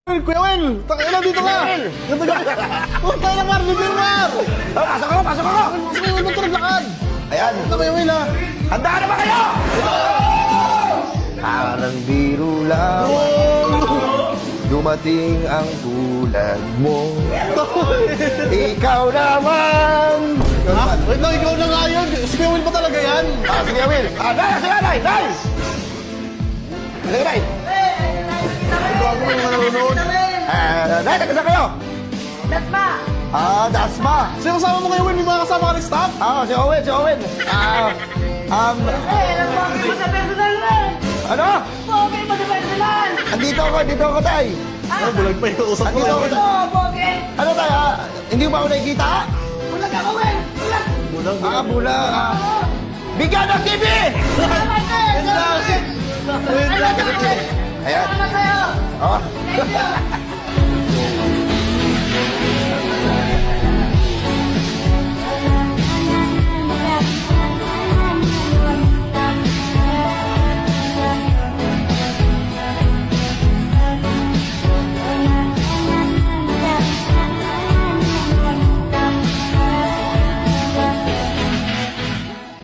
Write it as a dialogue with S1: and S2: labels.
S1: Kuya Will! Takina dito ka! Ganda ka! Punta na Mar! Bibir Mar!
S2: Pasok ako! Pasok ako!
S1: Mas may Will motor naglakad!
S2: Ayan!
S1: Ito Kuya Will ha!
S2: Handa na ba kayo? Parang biro lang dumating ang tulad mo. Ikaw naman!
S1: Ha? Wait lang, ikaw na nga yun! Si Kuya Will ba talaga yan?
S2: Sige, Will! Nay! Sige, Nay! Nay! Sige, Nay!
S1: Ito ako yung nanonood.
S2: Nay, taga saan kayo?
S3: Dasma!
S2: Dasma!
S1: Sino kasama mo Kuya Will? May mga kasama ka rin staff?
S2: Si Owen, si Owen.
S3: Nagpapit mo sa personal na!
S2: Ano?
S3: Pogi mo sa personal!
S2: Andito ako, Tay.
S1: Ano, bulag pa yung usap mo.
S2: Andito ako, Tay.
S3: Oo, Pogi!
S2: Ano, Tay, hindi ba ako nakikita?
S3: Bulag ako, Wen! Bulag!
S1: Bulag,
S2: Bulag. Bigyan ng TV!
S3: Salamat ka!
S1: Wait lang! Wait lang!
S2: Ayan.
S3: Salamat kayo!
S2: Oh.
S3: Thank you!